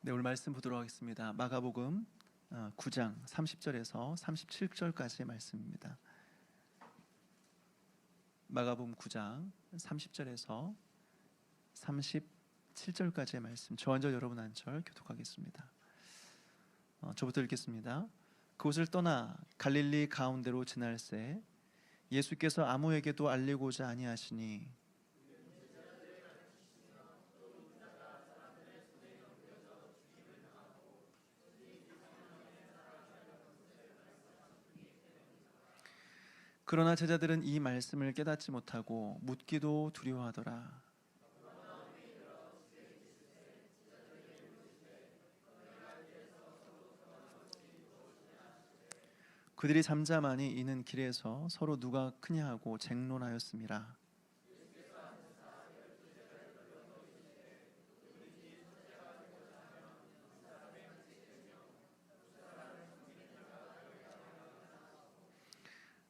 네, 오늘 말씀 보도록 하겠습니다. 마가복음 9장 30절에서 37절까지의 말씀입니다. 마가복음 9장 30절에서 37절까지의 말씀, 저 한 절 여러분 한 절 교독하겠습니다. 저부터 읽겠습니다. 그곳을 떠나 갈릴리 가운데로 지날새 예수께서 아무에게도 알리고자 아니하시니 그러나 제자들은 이 말씀을 깨닫지 못하고 묻기도 두려워하더라. 그들이 잠잠하니 이는 길에서 서로 누가 크냐 하고 쟁론하였음이라.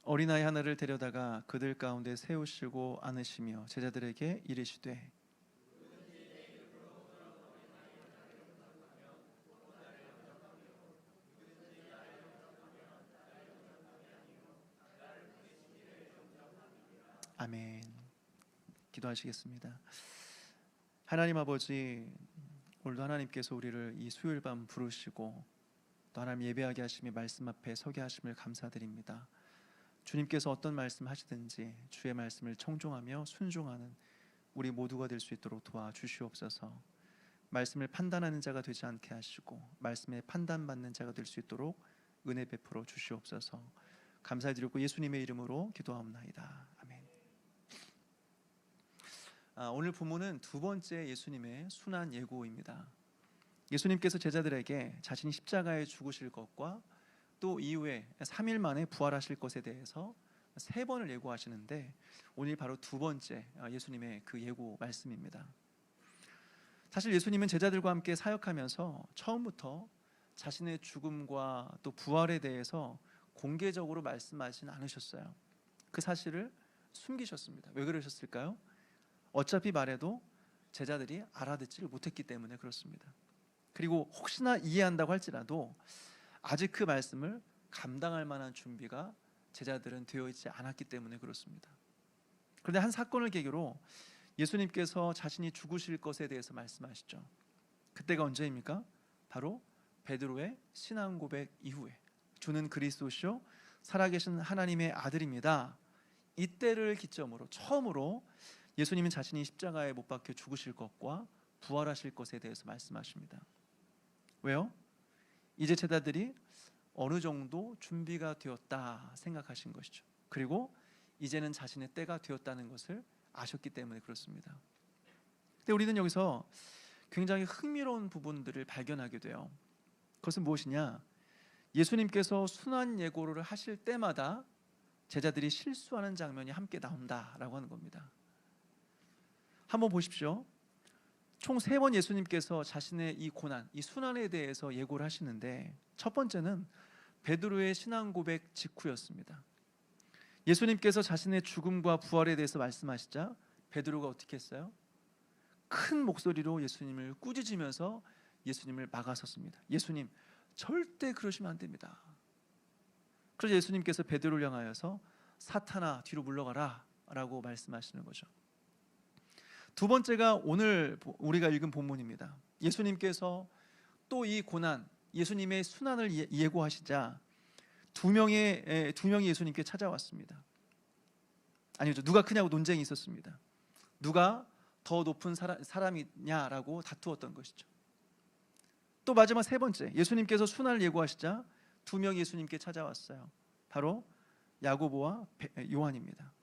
어린아이 하나를 데려다가 그들 가운데 세우시고 안으시며 제자들에게 이르시되 아멘. 기도하시겠습니다. 하나님 아버지, 오늘도 하나님께서 우리를 이 수요일 밤 부르시고 또 하나님 예배하게 하시며 말씀 앞에 서게 하심을 감사드립니다. 주님께서 어떤 말씀 하시든지 주의 말씀을 청종하며 순종하는 우리 모두가 될 수 있도록 도와주시옵소서. 말씀을 판단하는 자가 되지 않게 하시고 말씀에 판단받는 자가 될 수 있도록 은혜 베풀어 주시옵소서. 감사드리고 예수님의 이름으로 기도하옵나이다. 아멘. 오늘 본문은 두 번째 예수님의 순환 예고입니다. 예수님께서 제자들에게 자신이 십자가에 죽으실 것과 또 이후에 3일 만에 부활하실 것에 대해서 3번을 예고하시는데 오늘 바로 두 번째 예수님의 그 예고 말씀입니다. 사실 예수님은 제자들과 함께 사역하면서 처음부터 자신의 죽음과 또 부활에 대해서 공개적으로 말씀하지는 않으셨어요. 그 사실을 숨기셨습니다. 왜 그러셨을까요? 어차피 말해도 제자들이 알아듣지를 못했기 때문에 그렇습니다. 그리고 혹시나 이해한다고 할지라도 아직 그 말씀을 감당할 만한 준비가 제자들은 되어 있지 않았기 때문에 그렇습니다. 그런데 한 사건을 계기로 예수님께서 자신이 죽으실 것에 대해서 말씀하시죠. 그때가 언제입니까? 바로 베드로의 신앙 고백 이후에 주는 그리스도시요 살아계신 하나님의 아들입니다. 이때를 기점으로 처음으로 예수님은 자신이 십자가에 못 박혀 죽으실 것과 부활하실 것에 대해서 말씀하십니다. 왜요? 이제 제자들이 어느 정도 준비가 되었다 생각하신 것이죠. 그리고 이제는 자신의 때가 되었다는 것을 아셨기 때문에 그렇습니다. 근데 우리는 여기서 굉장히 흥미로운 부분들을 발견하게 돼요. 그것은 무엇이냐? 예수님께서 순환 예고를 하실 때마다 제자들이 실수하는 장면이 함께 나온다라고 하는 겁니다. 한번 보십시오. 총 3번 예수님께서 자신의 이 고난, 이 순환에 대해서 예고를 하시는데 첫 번째는 베드로의 신앙 고백 직후였습니다. 예수님께서 자신의 죽음과 부활에 대해서 말씀하시자 베드로가 어떻게 했어요? 큰 목소리로 예수님을 꾸짖으면서 예수님을 막아섰습니다. 예수님, 절대 그러시면 안 됩니다. 그래서 예수님께서 베드로를 향하여서 사탄아 뒤로 물러가라 라고 말씀하시는 거죠. 두 번째가 오늘 우리가 읽은 본문입니다. 예수님께서 또 이 고난, 예수님의 순환을 예고하시자 두 명이 예수님께 찾아왔습니다. 아니죠, 누가 크냐고 논쟁이 있었습니다. 누가 더 높은 사람이냐라고 다투었던 것이죠. 또 마지막 세 번째, 예수님께서 순환을 예고하시자 두 명이 예수님께 찾아왔어요. 바로 야고보와 요한입니다.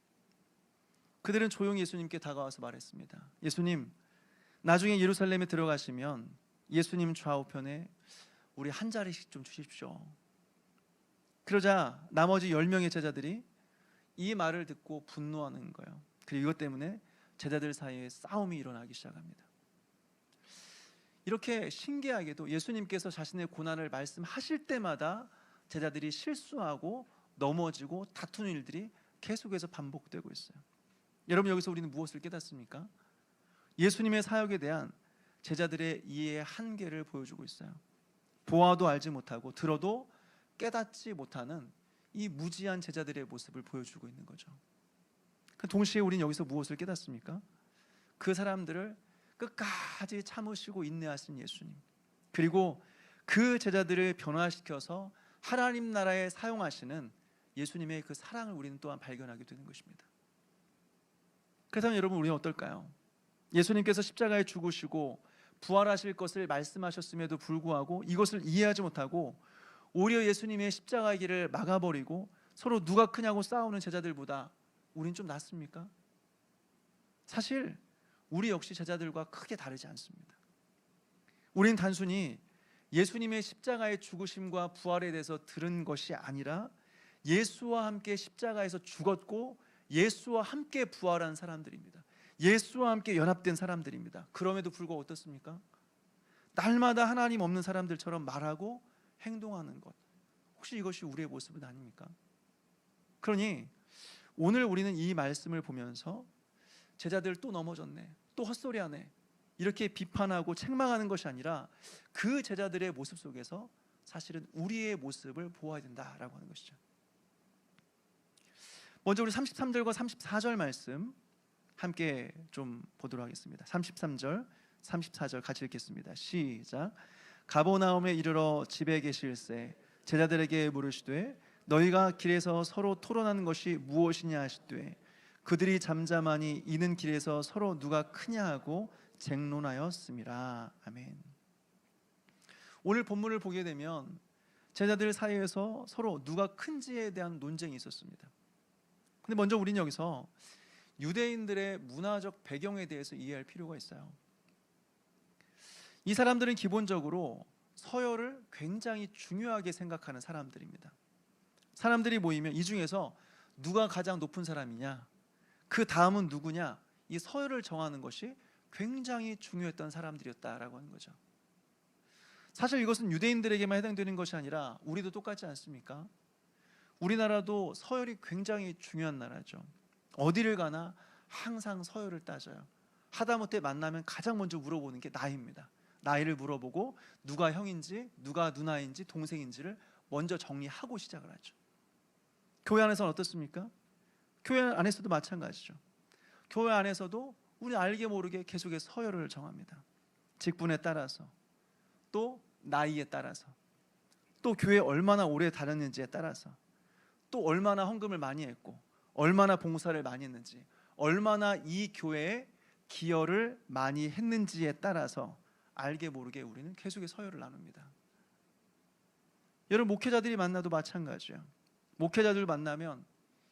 그들은 조용히 예수님께 다가와서 말했습니다. 예수님, 나중에 예루살렘에 들어가시면 예수님 좌우편에 우리 한 자리씩 좀 주십시오. 그러자 나머지 10명의 제자들이 이 말을 듣고 분노하는 거예요. 그리고 이것 때문에 제자들 사이에 싸움이 일어나기 시작합니다. 이렇게 신기하게도 예수님께서 자신의 고난을 말씀하실 때마다 제자들이 실수하고 넘어지고 다투는 일들이 계속해서 반복되고 있어요. 여러분, 여기서 우리는 무엇을 깨닫습니까? 예수님의 사역에 대한 제자들의 이해의 한계를 보여주고 있어요. 보아도 알지 못하고 들어도 깨닫지 못하는 이 무지한 제자들의 모습을 보여주고 있는 거죠. 동시에 우리는 여기서 무엇을 깨닫습니까? 그 사람들을 끝까지 참으시고 인내하신 예수님, 그리고 그 제자들을 변화시켜서 하나님 나라에 사용하시는 예수님의 그 사랑을 우리는 또한 발견하게 되는 것입니다. 그렇다면 여러분, 우리는 어떨까요? 예수님께서 십자가에 죽으시고 부활하실 것을 말씀하셨음에도 불구하고 이것을 이해하지 못하고 오히려 예수님의 십자가의 길을 막아버리고 서로 누가 크냐고 싸우는 제자들보다 우린 좀 낫습니까? 사실 우리 역시 제자들과 크게 다르지 않습니다. 우린 단순히 예수님의 십자가의 죽으심과 부활에 대해서 들은 것이 아니라 예수와 함께 십자가에서 죽었고 예수와 함께 부활한 사람들입니다. 예수와 함께 연합된 사람들입니다. 그럼에도 불구하고 어떻습니까? 날마다 하나님 없는 사람들처럼 말하고 행동하는 것, 혹시 이것이 우리의 모습은 아닙니까? 그러니 오늘 우리는 이 말씀을 보면서 제자들 또 넘어졌네, 또 헛소리하네, 이렇게 비판하고 책망하는 것이 아니라 그 제자들의 모습 속에서 사실은 우리의 모습을 보아야 된다라고 하는 것이죠. 먼저 우리 33절과 34절 말씀 함께 좀 보도록 하겠습니다. 33절, 34절 같이 읽겠습니다. 시작. 가버나움에 이르러 집에 계실새 제자들에게 물으시되 너희가 길에서 서로 토론하는 것이 무엇이냐 하시되 그들이 잠잠하니 이는 길에서 서로 누가 크냐 하고 쟁론하였음이라. 아멘. 오늘 본문을 보게 되면 제자들 사이에서 서로 누가 큰지에 대한 논쟁이 있었습니다. 근데 먼저 우리는 여기서 유대인들의 문화적 배경에 대해서 이해할 필요가 있어요. 이 사람들은 기본적으로 서열을 굉장히 중요하게 생각하는 사람들입니다. 사람들이 모이면 이 중에서 누가 가장 높은 사람이냐, 그 다음은 누구냐, 이 서열을 정하는 것이 굉장히 중요했던 사람들이었다라고 하는 거죠. 사실 이것은 유대인들에게만 해당되는 것이 아니라 우리도 똑같지 않습니까? 우리나라도 서열이 굉장히 중요한 나라죠. 어디를 가나 항상 서열을 따져요. 하다못해 만나면 가장 먼저 물어보는 게 나이입니다. 나이를 물어보고 누가 형인지 누가 누나인지 동생인지를 먼저 정리하고 시작을 하죠. 교회 안에서는 어떻습니까? 교회 안에서도 마찬가지죠. 교회 안에서도 우리 알게 모르게 계속해서 서열을 정합니다. 직분에 따라서, 또 나이에 따라서, 또 교회에 얼마나 오래 다녔는지에 따라서, 또 얼마나 헌금을 많이 했고 얼마나 봉사를 많이 했는지, 얼마나 이 교회에 기여를 많이 했는지에 따라서 알게 모르게 우리는 계속해서 서열을 나눕니다. 여러분, 목회자들이 만나도 마찬가지예요. 목회자들 만나면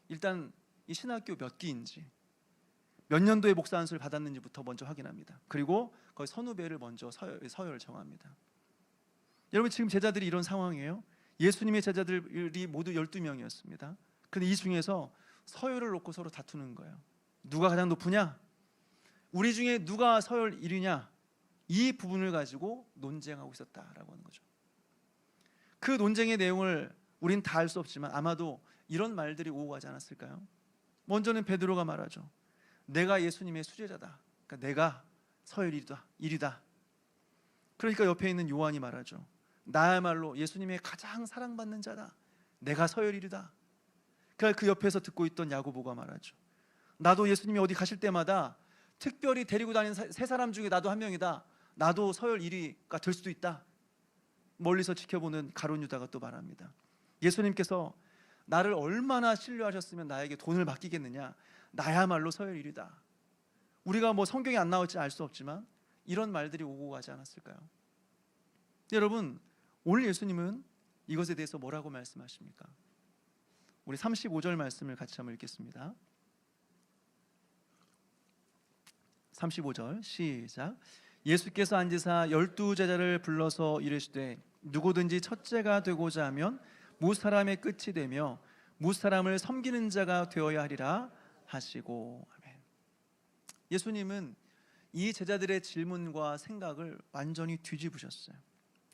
일단 이 신학교 몇 기인지, 몇 년도에 목사 안수를 받았는지부터 먼저 확인합니다. 그리고 거기 선후배를 먼저 서열을 정합니다. 여러분, 지금 제자들이 이런 상황이에요. 예수님의 제자들이 모두 12명이었습니다. 그런데 이 중에서 서열을 놓고 서로 다투는 거예요. 누가 가장 높으냐? 우리 중에 누가 서열 1위냐? 이 부분을 가지고 논쟁하고 있었다라고 하는 거죠. 그 논쟁의 내용을 우린 다 알 수 없지만 아마도 이런 말들이 오고 가지 않았을까요? 먼저는 베드로가 말하죠. 내가 예수님의 수제자다. 그러니까 내가 서열 1위다. 그러니까 옆에 있는 요한이 말하죠. 나야말로 예수님의 가장 사랑받는 자다. 내가 서열 1위다. 그러니까 그 옆에서 듣고 있던 야고보가 말하죠. 나도 예수님이 어디 가실 때마다 특별히 데리고 다니는 세 사람 중에 나도 한 명이다. 나도 서열 1위가 될 수도 있다. 멀리서 지켜보는 가룟 유다가 또 말합니다. 예수님께서 나를 얼마나 신뢰하셨으면 나에게 돈을 맡기겠느냐. 나야말로 서열 1위다. 우리가 뭐 성경에 안 나올지 알 수 없지만 이런 말들이 오고 가지 않았을까요? 여러분, 오늘 예수님은 이것에 대해서 뭐라고 말씀하십니까? 우리 35절 말씀을 같이 한번 읽겠습니다. 35절 시작. 예수께서 앉으사 12제자를 불러서 이르시되 누구든지 첫째가 되고자 하면 무사람의 끝이 되며 무사람을 섬기는 자가 되어야 하리라 하시고. 아멘. 예수님은 이 제자들의 질문과 생각을 완전히 뒤집으셨어요.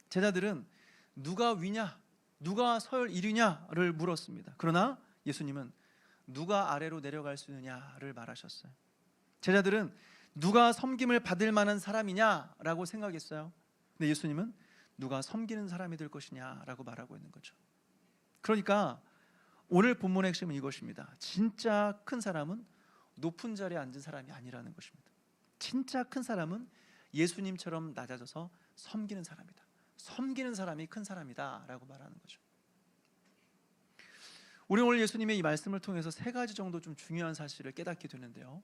제자들은 누가 위냐, 누가 서열 1위냐를 물었습니다. 그러나 예수님은 누가 아래로 내려갈 수 있느냐를 말하셨어요. 제자들은 누가 섬김을 받을 만한 사람이냐라고 생각했어요. 근데 예수님은 누가 섬기는 사람이 될 것이냐라고 말하고 있는 거죠. 그러니까 오늘 본문의 핵심은 이것입니다. 진짜 큰 사람은 높은 자리에 앉은 사람이 아니라는 것입니다. 진짜 큰 사람은 예수님처럼 낮아져서 섬기는 사람이다. 섬기는 사람이 큰 사람이다 라고 말하는 거죠. 우리 오늘 예수님의 이 말씀을 통해서 세 가지 정도 좀 중요한 사실을 깨닫게 되는데요.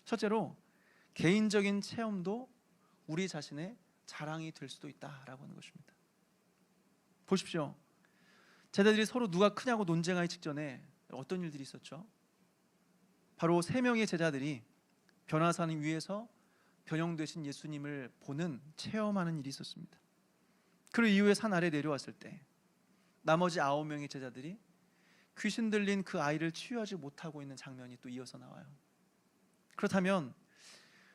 첫째로 개인적인 체험도 우리 자신의 자랑이 될 수도 있다라고 하는 것입니다. 보십시오. 제자들이 서로 누가 크냐고 논쟁하기 직전에 어떤 일들이 있었죠? 바로 3명의 제자들이 변화산 위에서 변형되신 예수님을 보는, 체험하는 일이 있었습니다. 그리고 이후에 산 아래 내려왔을 때 나머지 9명의 제자들이 귀신 들린 그 아이를 치유하지 못하고 있는 장면이 또 이어서 나와요. 그렇다면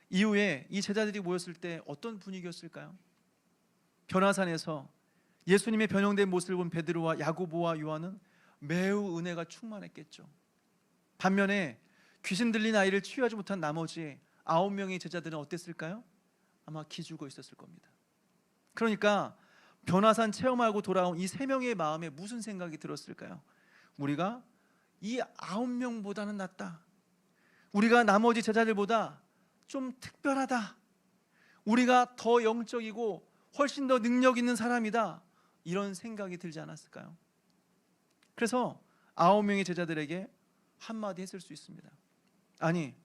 이후에 이 제자들이 모였을 때 어떤 분위기였을까요? 변화산에서 예수님의 변형된 모습을 본 베드로와 야고보와 요한은 매우 은혜가 충만했겠죠. 반면에 귀신 들린 아이를 치유하지 못한 나머지 9명의 제자들은 어땠을까요? 아마 기죽어 있었을 겁니다. 그러니까 변화산 체험하고 돌아온 이 3명의 마음에 무슨 생각이 들었을까요? 우리가 이 9명보다는 낫다. 우리가 나머지 제자들보다 좀 특별하다. 우리가 더 영적이고 훨씬 더 능력 있는 사람이다. 이런 생각이 들지 않았을까요? 그래서 9명의 제자들에게 한마디 했을 수 있습니다. 아니,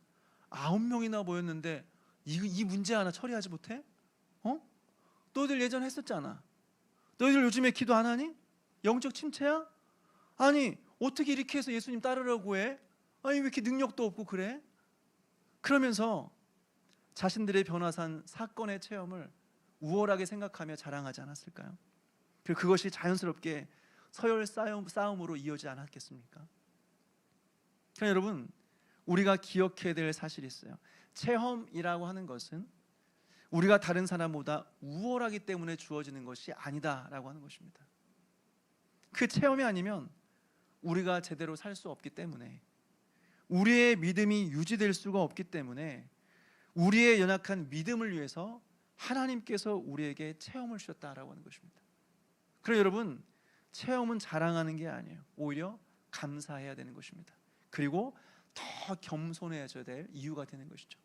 9명이나 모였는데 이 문제 하나 처리하지 못해? 너희들 예전에 했었잖아. 너희들 요즘에 기도 안 하니? 영적 침체야? 아니, 어떻게 이렇게 해서 예수님 따르려고 해? 아니, 왜 이렇게 능력도 없고 그래? 그러면서 자신들의 변화산 사건의 체험을 우월하게 생각하며 자랑하지 않았을까요? 그리고 그것이 자연스럽게 서열 싸움으로 이어지지 않았겠습니까? 그러니까 여러분, 우리가 기억해야 될 사실이 있어요. 체험이라고 하는 것은 우리가 다른 사람보다 우월하기 때문에 주어지는 것이 아니다라고 하는 것입니다. 그 체험이 아니면 우리가 제대로 살 수 없기 때문에, 우리의 믿음이 유지될 수가 없기 때문에, 우리의 연약한 믿음을 위해서 하나님께서 우리에게 체험을 주셨다라고 하는 것입니다. 그래서 여러분, 체험은 자랑하는 게 아니에요. 오히려 감사해야 되는 것입니다. 그리고 더 겸손해져야 될 이유가 되는 것이죠.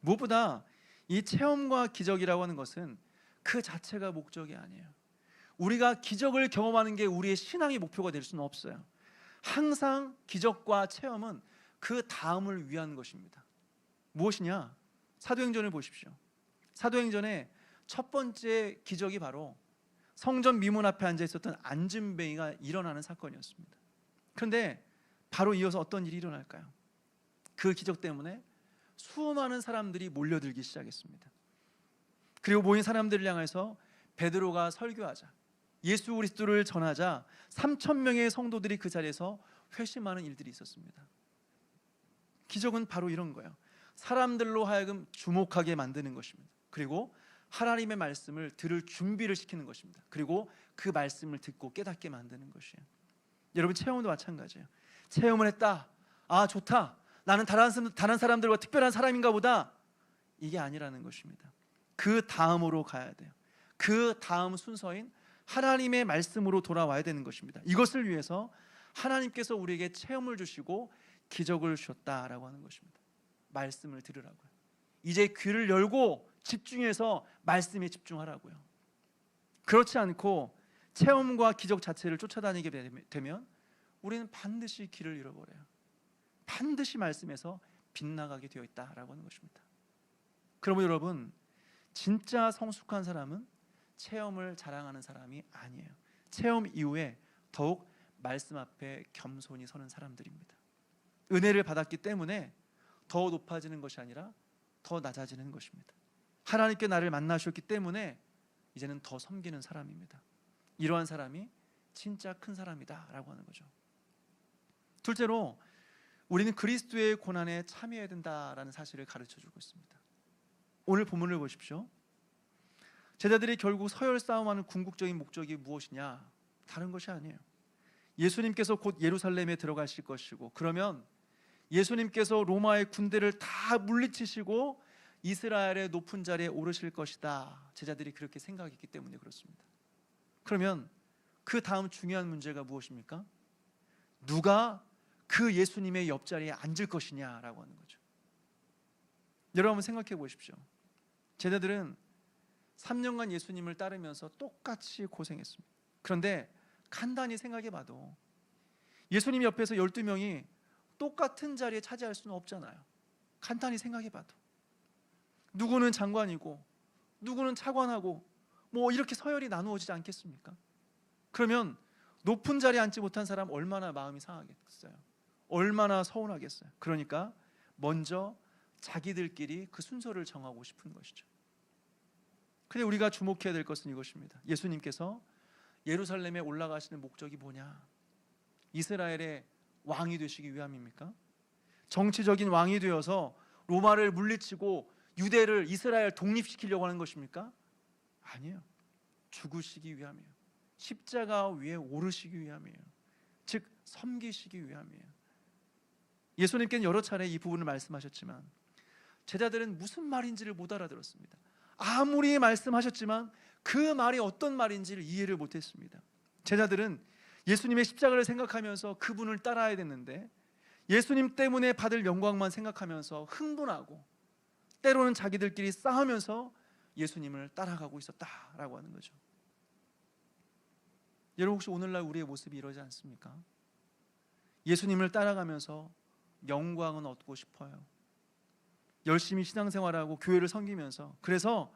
무엇보다 이 체험과 기적이라고 하는 것은 그 자체가 목적이 아니에요. 우리가 기적을 경험하는 게 우리의 신앙의 목표가 될 수는 없어요. 항상 기적과 체험은 그 다음을 위한 것입니다. 무엇이냐? 사도행전을 보십시오. 사도행전의 첫 번째 기적이 바로 성전 미문 앞에 앉아 있었던 안진뱅이가 일어나는 사건이었습니다. 그런데 바로 이어서 어떤 일이 일어날까요? 그 기적 때문에 수많은 사람들이 몰려들기 시작했습니다. 그리고 모인 사람들을 향해서 베드로가 설교하자, 예수 그리스도를 전하자 3,000명의 성도들이 그 자리에서 회심하는 일들이 있었습니다. 기적은 바로 이런 거예요. 사람들로 하여금 주목하게 만드는 것입니다. 그리고 하나님의 말씀을 들을 준비를 시키는 것입니다. 그리고 그 말씀을 듣고 깨닫게 만드는 것이에요. 여러분, 체험도 마찬가지예요. 체험을 했다. 아, 좋다. 나는 다른 사람들과 특별한 사람인가 보다. 이게 아니라는 것입니다. 그 다음으로 가야 돼요. 그 다음 순서인 하나님의 말씀으로 돌아와야 되는 것입니다. 이것을 위해서 하나님께서 우리에게 체험을 주시고 기적을 주셨다라고 하는 것입니다. 말씀을 들으라고요. 이제 귀를 열고 집중해서 말씀에 집중하라고요. 그렇지 않고 체험과 기적 자체를 쫓아다니게 되면 우리는 반드시 길을 잃어버려요. 반드시 말씀에서 빗나가게 되어 있다라고 하는 것입니다. 그러면 여러분, 진짜 성숙한 사람은 체험을 자랑하는 사람이 아니에요. 체험 이후에 더욱 말씀 앞에 겸손히 서는 사람들입니다. 은혜를 받았기 때문에 더 높아지는 것이 아니라 더 낮아지는 것입니다. 하나님께 나를 만나셨기 때문에 이제는 더 섬기는 사람입니다. 이러한 사람이 진짜 큰 사람이다 라고 하는 거죠. 둘째로, 우리는 그리스도의 고난에 참여해야 된다라는 사실을 가르쳐주고 있습니다. 오늘 본문을 보십시오. 제자들이 결국 서열 싸움하는 궁극적인 목적이 무엇이냐? 다른 것이 아니에요. 예수님께서 곧 예루살렘에 들어가실 것이고, 그러면 예수님께서 로마의 군대를 다 물리치시고 이스라엘의 높은 자리에 오르실 것이다. 제자들이 그렇게 생각했기 때문에 그렇습니다. 그러면 그 다음 중요한 문제가 무엇입니까? 누가 그 예수님의 옆자리에 앉을 것이냐라고 하는 거죠. 여러분 한번 생각해 보십시오. 제자들은 3년간 예수님을 따르면서 똑같이 고생했습니다. 그런데 간단히 생각해 봐도 예수님 옆에서 12명이 똑같은 자리에 차지할 수는 없잖아요. 간단히 생각해 봐도 누구는 장관이고 누구는 차관하고 뭐 이렇게 서열이 나누어지지 않겠습니까? 그러면 높은 자리에 앉지 못한 사람 얼마나 마음이 상하겠어요? 얼마나 서운하겠어요? 그러니까 먼저 자기들끼리 그 순서를 정하고 싶은 것이죠. 근데 우리가 주목해야 될 것은 이것입니다. 예수님께서 예루살렘에 올라가시는 목적이 뭐냐? 이스라엘의 왕이 되시기 위함입니까? 정치적인 왕이 되어서 로마를 물리치고 유대를 이스라엘 독립시키려고 하는 것입니까? 아니에요. 죽으시기 위함이에요. 십자가 위에 오르시기 위함이에요. 즉 섬기시기 위함이에요. 예수님께는 여러 차례 이 부분을 말씀하셨지만 제자들은 무슨 말인지를 못 알아들었습니다. 아무리 말씀하셨지만 그 말이 어떤 말인지를 이해를 못했습니다. 제자들은 예수님의 십자가를 생각하면서 그분을 따라야 됐는데 예수님 때문에 받을 영광만 생각하면서 흥분하고 때로는 자기들끼리 싸우면서 예수님을 따라가고 있었다라고 하는 거죠. 여러분 혹시 오늘날 우리의 모습이 이러지 않습니까? 예수님을 따라가면서 영광은 얻고 싶어요. 열심히 신앙생활하고 교회를 섬기면서 그래서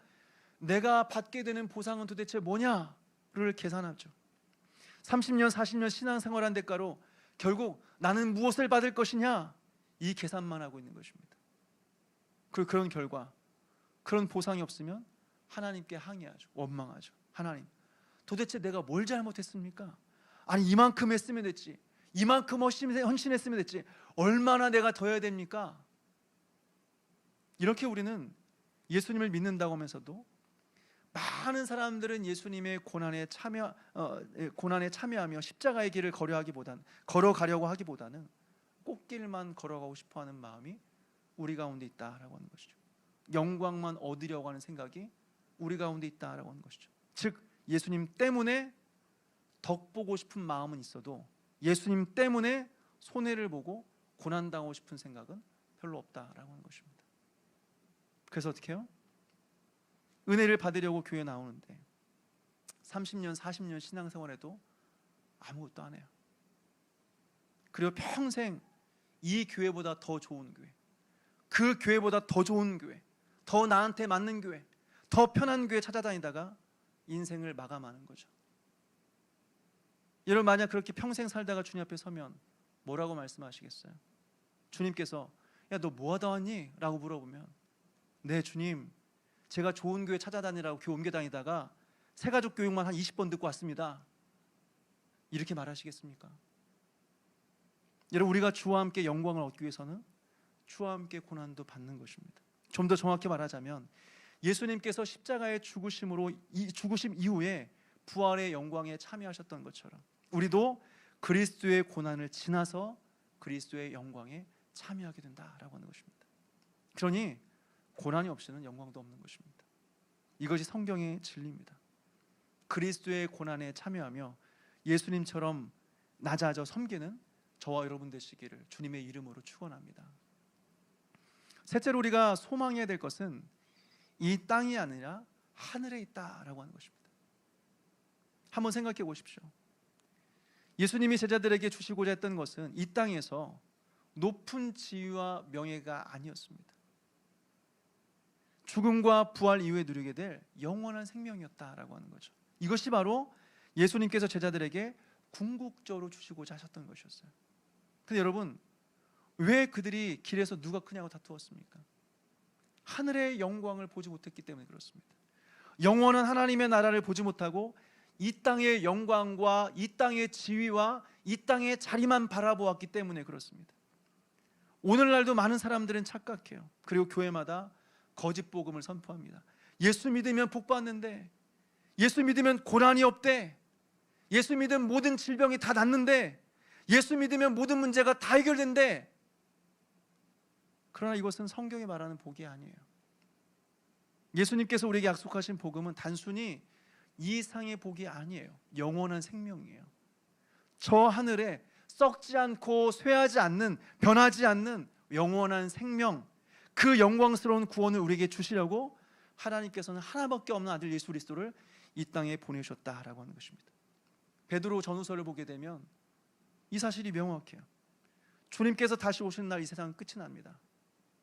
내가 받게 되는 보상은 도대체 뭐냐를 계산하죠. 30년 40년 신앙생활한 대가로 결국 나는 무엇을 받을 것이냐 이 계산만 하고 있는 것입니다. 그리고 그런 결과 그런 보상이 없으면 하나님께 항의하죠. 원망하죠. 하나님 도대체 내가 뭘 잘못했습니까? 아니 이만큼 했으면 됐지, 이만큼 헌신했으면 됐지, 얼마나 내가 더 해야 됩니까? 이렇게 우리는 예수님을 믿는다고 하면서도 많은 사람들은 예수님의 고난에 참여하며 십자가의 길을 걸어가려고 하기보다는 꽃길만 걸어가고 싶어하는 마음이 우리 가운데 있다라고 하는 것이죠. 영광만 얻으려고 하는 생각이 우리 가운데 있다라고 하는 것이죠. 즉 예수님 때문에 덕 보고 싶은 마음은 있어도 예수님 때문에 손해를 보고 고난당하고 싶은 생각은 별로 없다라고 하는 것입니다. 그래서 어떻게 해요? 은혜를 받으려고 교회 나오는데 30년 40년 신앙생활에도 아무것도 안 해요. 그리고 평생 이 교회보다 더 좋은 교회, 그 교회보다 더 좋은 교회, 더 나한테 맞는 교회, 더 편한 교회 찾아다니다가 인생을 마감하는 거죠. 여러분 만약 그렇게 평생 살다가 주님 앞에 서면 뭐라고 말씀하시겠어요? 주님께서 야 너 뭐 하다 왔니? 라고 물어보면 네 주님 제가 좋은 교회 찾아다니라고 교회 옮겨 다니다가 새가족 교육만 한 20번 듣고 왔습니다. 이렇게 말하시겠습니까? 여러분 우리가 주와 함께 영광을 얻기 위해서는 주와 함께 고난도 받는 것입니다. 좀 더 정확히 말하자면 예수님께서 십자가의 죽으심 이후에 부활의 영광에 참여하셨던 것처럼 우리도 그리스도의 고난을 지나서 그리스도의 영광에 참여하게 된다라고 하는 것입니다. 그러니 고난이 없이는 영광도 없는 것입니다. 이것이 성경의 진리입니다. 그리스도의 고난에 참여하며 예수님처럼 낮아져 섬기는 저와 여러분 되시기를 주님의 이름으로 축원합니다. 셋째로 우리가 소망해야 될 것은 이 땅이 아니라 하늘에 있다라고 하는 것입니다. 한번 생각해 보십시오. 예수님이 제자들에게 주시고자 했던 것은 이 땅에서 높은 지위와 명예가 아니었습니다. 죽음과 부활 이후에 누리게 될 영원한 생명이었다라고 하는 거죠. 이것이 바로 예수님께서 제자들에게 궁극적으로 주시고자 하셨던 것이었어요. 근데 여러분 왜 그들이 길에서 누가 크냐고 다투었습니까? 하늘의 영광을 보지 못했기 때문에 그렇습니다. 영원한 하나님의 나라를 보지 못하고 이 땅의 영광과 이 땅의 지위와 이 땅의 자리만 바라보았기 때문에 그렇습니다. 오늘날도 많은 사람들은 착각해요. 그리고 교회마다 거짓 복음을 선포합니다. 예수 믿으면 복 받는데, 예수 믿으면 고난이 없대, 예수 믿으면 모든 질병이 다 낫는데, 예수 믿으면 모든 문제가 다 해결된대. 그러나 이것은 성경이 말하는 복이 아니에요. 예수님께서 우리에게 약속하신 복음은 단순히 이 세상의 복이 아니에요. 영원한 생명이에요. 저 하늘에 썩지 않고 쇠하지 않는, 변하지 않는 영원한 생명, 그 영광스러운 구원을 우리에게 주시려고 하나님께서는 하나밖에 없는 아들 예수 그리스도를 이 땅에 보내셨다라고 하는 것입니다. 베드로 전후서를 보게 되면 이 사실이 명확해요. 주님께서 다시 오시는 날 이 세상은 끝이 납니다.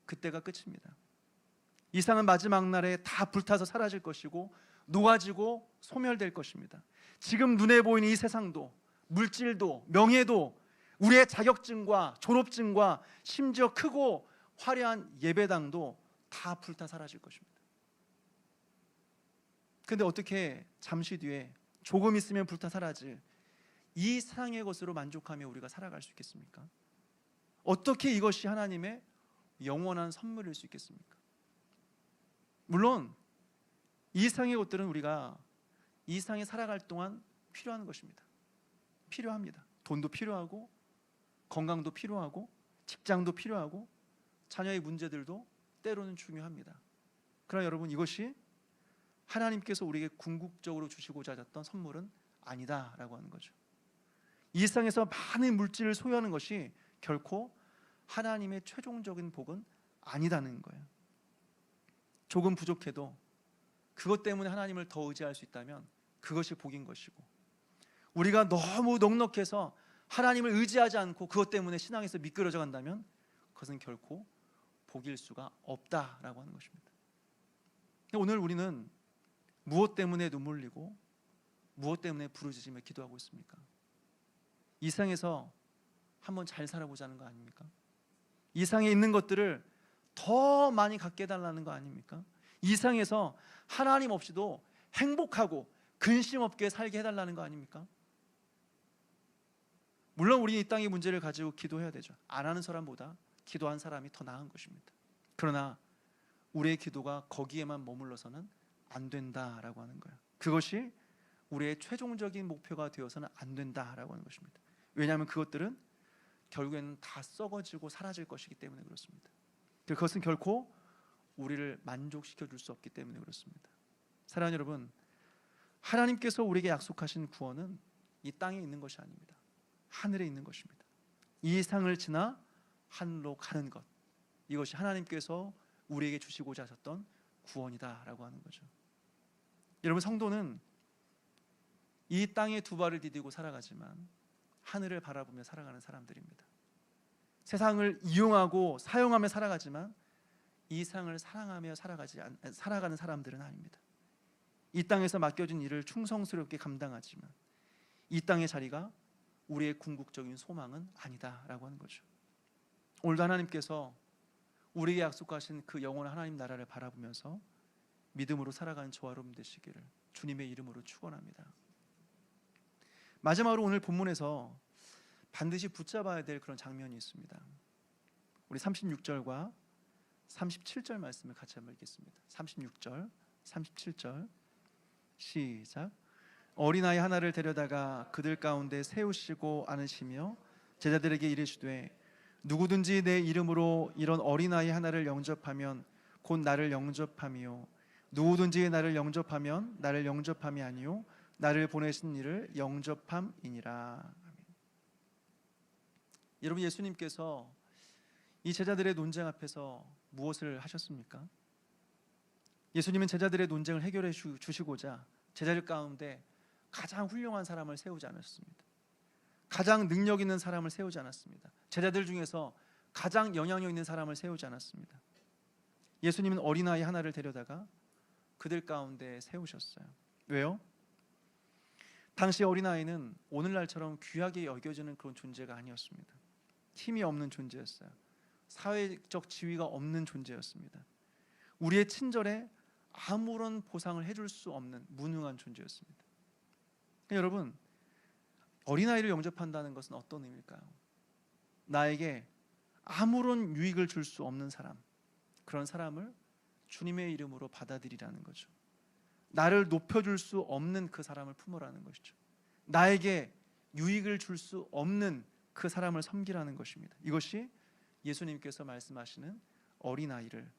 그때가 끝입니다. 이 세상은 마지막 날에 다 불타서 사라질 것이고 녹아지고 소멸될 것입니다. 지금 눈에 보이는 이 세상도, 물질도, 명예도, 우리의 자격증과 졸업증과 심지어 크고 화려한 예배당도 다 불타 사라질 것입니다. 그런데 어떻게 잠시 뒤에 조금 있으면 불타 사라질 이 세상의 것으로 만족하며 우리가 살아갈 수 있겠습니까? 어떻게 이것이 하나님의 영원한 선물일 수 있겠습니까? 물론 이 세상의 것들은 우리가 이 세상에 살아갈 동안 필요한 것입니다. 필요합니다. 돈도 필요하고 건강도 필요하고 직장도 필요하고 자녀의 문제들도 때로는 중요합니다. 그러나 여러분, 이것이 하나님께서 우리에게 궁극적으로 주시고자 하셨던 선물은 아니다라고 하는 거죠. 이 세상에서 많은 물질을 소유하는 것이 결코 하나님의 최종적인 복은 아니다는 거예요. 조금 부족해도 그것 때문에 하나님을 더 의지할 수 있다면 그것이 복인 것이고, 우리가 너무 넉넉해서 하나님을 의지하지 않고 그것 때문에 신앙에서 미끄러져 간다면 그것은 결코 복일 수가 없다라고 하는 것입니다. 오늘 우리는 무엇 때문에 눈물 흘리고 무엇 때문에 부르짖으며 기도하고 있습니까? 이 세상에서 한번 잘 살아보자는 거 아닙니까? 이 세상에 있는 것들을 더 많이 갖게 해달라는 거 아닙니까? 이 세상에서 하나님 없이도 행복하고 근심 없게 살게 해달라는 거 아닙니까? 물론 우리 이 땅의 문제를 가지고 기도해야 되죠. 안 하는 사람보다 기도한 사람이 더 나은 것입니다. 그러나 우리의 기도가 거기에만 머물러서는 안 된다라고 하는 거예요. 그것이 우리의 최종적인 목표가 되어서는 안 된다라고 하는 것입니다. 왜냐하면 그것들은 결국에는 다 썩어지고 사라질 것이기 때문에 그렇습니다. 그것은 결코 우리를 만족시켜 줄 수 없기 때문에 그렇습니다. 사랑하는 여러분, 하나님께서 우리에게 약속하신 구원은 이 땅에 있는 것이 아닙니다. 하늘에 있는 것입니다. 이 상을 지나 하늘로 가는 것, 이것이 하나님께서 우리에게 주시고자 하셨던 구원이다라고 하는 거죠. 여러분, 성도는 이 땅에 두 발을 디디고 살아가지만 하늘을 바라보며 살아가는 사람들입니다. 세상을 이용하고 사용하며 살아가지만 이 세상을 사랑하며 살아가는 사람들은 아닙니다. 이 땅에서 맡겨진 일을 충성스럽게 감당하지만 이 땅의 자리가 우리의 궁극적인 소망은 아니다라고 하는 거죠. 오늘도 하나님께서 우리에게 약속하신 그 영원한 하나님 나라를 바라보면서 믿음으로 살아가는 저와 여러분 되시기를 주님의 이름으로 축원합니다. 마지막으로 오늘 본문에서 반드시 붙잡아야 될 그런 장면이 있습니다. 우리 36절과 37절 말씀을 같이 한번 읽겠습니다. 36절, 37절 시작. 어린아이 하나를 데려다가 그들 가운데 세우시고 안으시며 제자들에게 이르시되 누구든지 내 이름으로 이런 어린아이 하나를 영접하면 곧 나를 영접함이요 누구든지 나를 영접하면 나를 영접함이 아니요 나를 보내신 이를 영접함이니라. 여러분, 예수님께서 이 제자들의 논쟁 앞에서 무엇을 하셨습니까? 예수님은 제자들의 논쟁을 해결해 주시고자 제자들 가운데 가장 훌륭한 사람을 세우지 않았습니다. 가장 능력 있는 사람을 세우지 않았습니다. 제자들 중에서 가장 영향력 있는 사람을 세우지 않았습니다. 예수님은 어린아이 하나를 데려다가 그들 가운데 세우셨어요. 왜요? 당시 어린아이는 오늘날처럼 귀하게 여겨지는 그런 존재가 아니었습니다. 힘이 없는 존재였어요. 사회적 지위가 없는 존재였습니다. 우리의 친절에 아무런 보상을 해줄 수 없는 무능한 존재였습니다. 여러분, 어린아이를 영접한다는 것은 어떤 의미일까요? 나에게 아무런 유익을 줄 수 없는 사람, 그런 사람을 주님의 이름으로 받아들이라는 거죠. 나를 높여줄 수 없는 그 사람을 품으라는 것이죠. 나에게 유익을 줄 수 없는 그 사람을 섬기라는 것입니다. 이것이 예수님께서 말씀하시는 어린아이를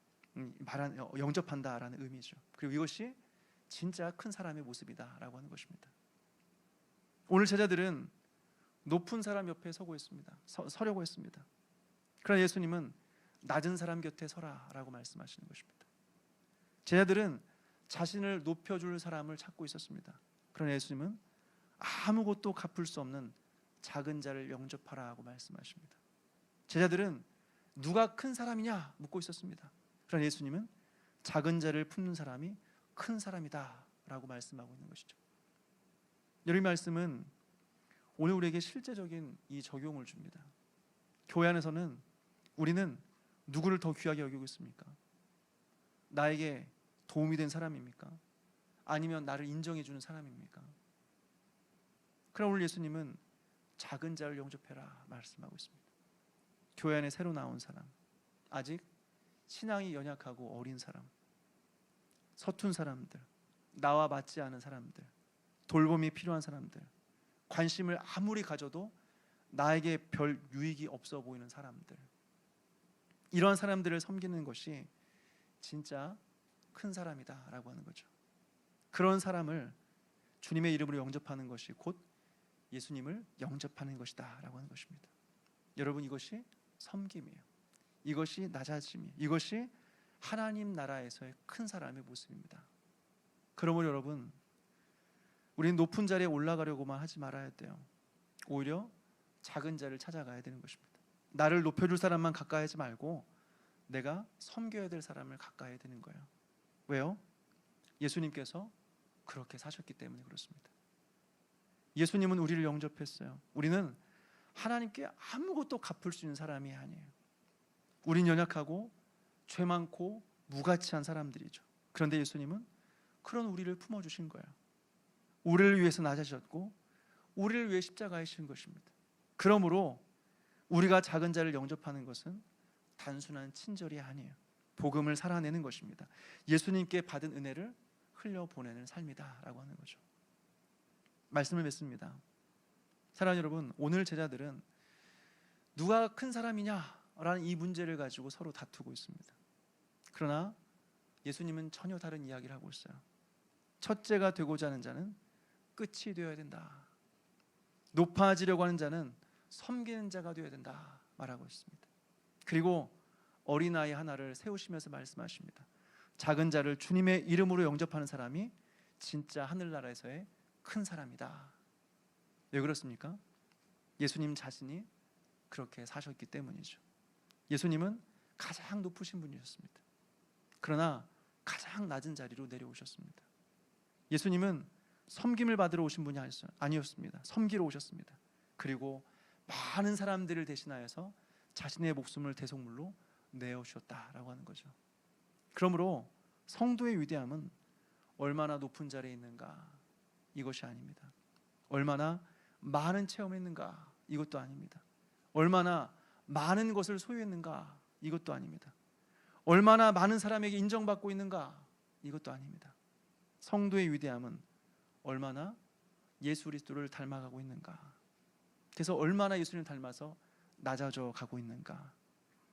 영접한다라는 의미죠. 그리고 이것이 진짜 큰 사람의 모습이다라고 하는 것입니다. 오늘 제자들은 높은 사람 옆에 서려고 했습니다. 그러나 예수님은 낮은 사람 곁에 서라라고 말씀하시는 것입니다. 제자들은 자신을 높여줄 사람을 찾고 있었습니다. 그러나 예수님은 아무것도 갚을 수 없는 작은 자를 영접하라고 말씀하십니다. 제자들은 누가 큰 사람이냐 묻고 있었습니다. 그러나 예수님은 작은 자를 품는 사람이 큰 사람이다라고 말씀하고 있는 것이죠. 이 말씀은 오늘 우리에게 실제적인 이 적용을 줍니다. 교회 안에서는 우리는 누구를 더 귀하게 여기고 있습니까? 나에게 도움이 된 사람입니까? 아니면 나를 인정해 주는 사람입니까? 그럼 오늘 예수님은 작은 자를 영접해라 말씀하고 있습니다. 교회 안에 새로 나온 사람, 아직 신앙이 연약하고 어린 사람, 서툰 사람들, 나와 맞지 않은 사람들, 돌봄이 필요한 사람들, 관심을 아무리 가져도 나에게 별 유익이 없어 보이는 사람들, 이러한 사람들을 섬기는 것이 진짜 큰 사람이다라고 하는 거죠. 그런 사람을 주님의 이름으로 영접하는 것이 곧 예수님을 영접하는 것이다라고 하는 것입니다. 여러분, 이것이 섬김이에요. 이것이 낮아짐이에요. 이것이 하나님 나라에서의 큰 사람의 모습입니다. 그러므로 여러분, 우리는 높은 자리에 올라가려고만 하지 말아야 돼요. 오히려 작은 자를 찾아가야 되는 것입니다. 나를 높여줄 사람만 가까이 하지 말고 내가 섬겨야 될 사람을 가까이 해야 되는 거예요. 왜요? 예수님께서 그렇게 사셨기 때문에 그렇습니다. 예수님은 우리를 영접했어요. 우리는 하나님께 아무것도 갚을 수 있는 사람이 아니에요. 우린 연약하고 죄 많고 무가치한 사람들이죠. 그런데 예수님은 그런 우리를 품어주신 거예요. 우리를 위해서 낮아지셨고 우리를 위해 십자가에 지신 것입니다. 그러므로 우리가 작은 자를 영접하는 것은 단순한 친절이 아니에요. 복음을 살아내는 것입니다. 예수님께 받은 은혜를 흘려보내는 삶이다라고 하는 거죠. 말씀을 맺습니다. 사랑하는 여러분, 오늘 제자들은 누가 큰 사람이냐라는 이 문제를 가지고 서로 다투고 있습니다. 그러나 예수님은 전혀 다른 이야기를 하고 있어요. 첫째가 되고자 하는 자는 끝이 되어야 된다. 높아지려고 하는 자는 섬기는 자가 되어야 된다 말하고 있습니다. 그리고 어린아이 하나를 세우시면서 말씀하십니다. 작은 자를 주님의 이름으로 영접하는 사람이 진짜 하늘나라에서의 큰 사람이다. 왜 그렇습니까? 예수님 자신이 그렇게 사셨기 때문이죠. 예수님은 가장 높으신 분이셨습니다. 그러나 가장 낮은 자리로 내려오셨습니다. 예수님은 섬김을 받으러 오신 분이 아니었습니다. 섬기러 오셨습니다. 그리고 많은 사람들을 대신하여서 자신의 목숨을 대속물로 내어주셨다라고 하는 거죠. 그러므로 성도의 위대함은 얼마나 높은 자리에 있는가 이것이 아닙니다. 얼마나 많은 체험을 했는가 이것도 아닙니다. 얼마나 많은 것을 소유했는가 이것도 아닙니다. 얼마나 많은 사람에게 인정받고 있는가 이것도 아닙니다. 성도의 위대함은 얼마나 예수 그리스도를 닮아가고 있는가, 그래서 얼마나 예수님을 닮아서 낮아져 가고 있는가,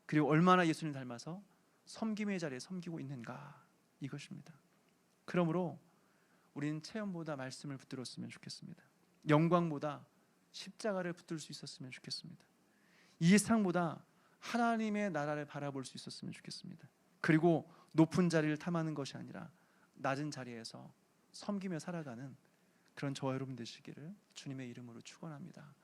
그리고 얼마나 예수님을 닮아서 섬김의 자리에 섬기고 있는가 이것입니다. 그러므로 우리는 체험보다 말씀을 붙들었으면 좋겠습니다. 영광보다 십자가를 붙들 수 있었으면 좋겠습니다. 이 세상보다 하나님의 나라를 바라볼 수 있었으면 좋겠습니다. 그리고 높은 자리를 탐하는 것이 아니라 낮은 자리에서 섬기며 살아가는 그런 저와 여러분 되시기를 주님의 이름으로 축원합니다.